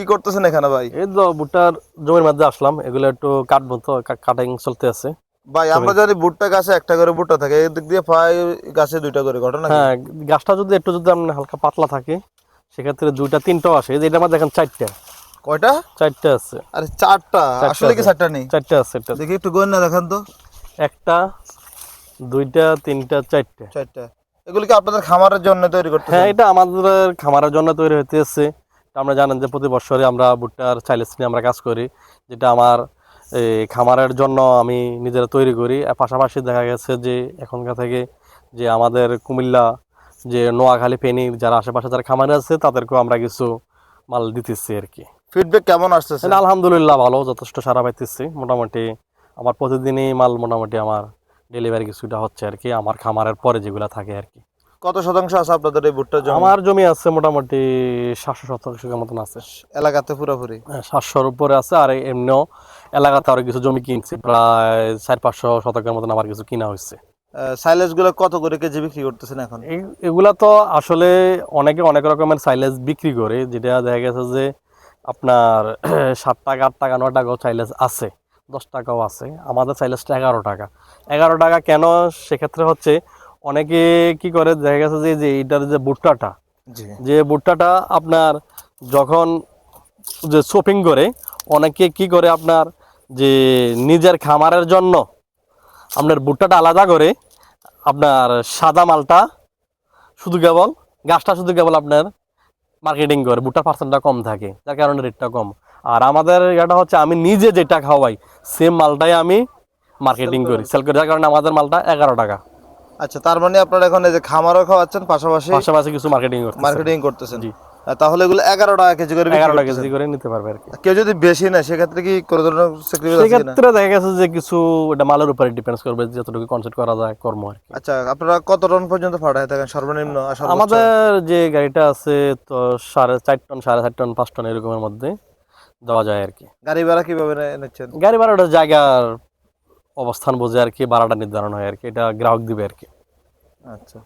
কি করতেছেন এখানে ভাই? এই তো ভুট্টার জমির মধ্যে আসলাম, এগুলো একটু কাটবো তো, কাটিং চলতে আছে। ভাই আমরা জানি ভুট্টা গাছে একটা করে ভুট্টা থাকে, এদিক দিয়ে প্রায় গাছে দুইটা করে, ঘটনা কি? হ্যাঁ, গাছটা যদি একটু যদি আপনার হালকা পাতলা থাকে সেক্ষেত্রে দুইটা তিনটাও আসে। এই যে এটা আমার দেখেন চারটা, কয়টা? চারটা আছে। আরে চারটা? চারটা আসলে কি আছে, চারটা নেই? চারটা আছে। এটা দেখি একটু গোয়েন না দেখান তো। একটা, দুইটা, তিনটা, চারটা। চারটা? এগুলি কি আপনাদের খামারের জন্য তৈরি হ্যাঁ, করতেছেন? এটা আমাদের খামারের জন্য তৈরি হইতেছে। আমরা জানেন যে প্রতি বছরে আমরা ভুট্টার চাইলেস নিয়ে আমরা কাজ করি, যেটা আমার এই খামারের জন্য আমি নিজেরা তৈরি করি। আর পাশাপাশি দেখা গেছে যে এখনকার থেকে যে আমাদের কুমিল্লা, যে নোয়াখালী, ফেনী যারা আশেপাশে যারা খামারে আছে তাদেরকেও আমরা কিছু মাল দিতেছি আর কি। ফিডব্যাক কেমন আসতেছে? আলহামদুলিল্লাহ ভালো, যথেষ্ট সারা পাইতেছি। মোটামুটি আমার প্রতিদিনই মাল মোটামুটি আমার ডেলিভারি কিছুটা হচ্ছে আর কি, আমার খামারের পরে যেগুলো থাকে আর কি। কত শতাংশ আছে আপনাদের এই ভুট্টার জমি? আমার জমি আছে মোটামুটি 700 শতাংশের মতন আছে। এলাকাতে পুরোপুরি? 700-র উপরে আছে। আর এমনিও এলাকাতে আরো কিছু জমি কিনছি, প্রায় 400-500 শতকের মতন আমার কিছু কিনা হয়েছে। সাইলেজ গুলো কত করে কেজি বিক্রি করতেছেন এখন? এগুলা তো আসলে অনেকে অনেক রকমের সাইলেজ বিক্রি করে, যেটা দেখা গেছে যে আপনার 7 টাকা, 8 টাকা, 9 টাকাও সাইলেজ আছে, 10 টাকাও আছে। আমাদের সাইলেজটা 11 টাকা। 11 টাকা কেন? সেক্ষেত্রে হচ্ছে অনেকে কি করে, দেখা গেছে যে এইটার যে ভুট্টাটা, জি। যে ভুট্টাটা আপনার যখন যে শপিং করে, অনেকে কি করে আপনার যে নিজের খামারের জন্য আপনার ভুট্টাটা আলাদা করে, আপনার সাদা মালটা শুধু কেবল, গাছটা শুধু কেবল আপনার মার্কেটিং করে, ভুট্টার পার্সেন্টটা কম থাকে, যার কারণে রেটটা কম। আর আমাদের এটা হচ্ছে আমি নিজে যেটা খাওয়াই সেম মালটাই আমি মার্কেটিং করি, সেল করি, যার কারণে আমাদের মালটা 11 টাকা। আচ্ছা, তার মানে আপনারা এখন এই যে খামারও খাওয়াচ্ছেন, পাশাপাশি পাশাপাশি কিছু মার্কেটিং করতেছে। মার্কেটিং করতেছেন। জি, তাহলে এগুলো 11 টাকা কেজি করে বিক্রি 11 টাকা করতেছেন? কেজি করে নিতে পারবে আর কি। কেউ যদি বেশি নেয় সেক্ষেত্রে কি কোনো ধরনের স্যাক্রিফাইস আছে কিনা? সেক্ষেত্রে দেখা গেছে যে কিছু এটা মালের উপরে ডিপেন্ডস করবে, যতটুকু কনসেপ্ট করা যায় কর্ম আর কি। আচ্ছা, আপনারা কত টন পর্যন্ত পাঠায় থাকেন সর্বনিম্ন আর সর্বোচ্চ? আমাদের যে গাড়িটা আছে তো 4.5 টন, 4.5 টন, 5 টন এরকমের মধ্যে দেওয়া যায় আর কি। গাড়ি ভাড়া কিভাবে নিচ্ছেন? গাড়ি ভাড়াটা জায়গার অবস্থান বুঝে আর কি ভাড়াটা নির্ধারণ হয় আর কি, এটা গ্রাহক দিবে আর কি। আচ্ছা।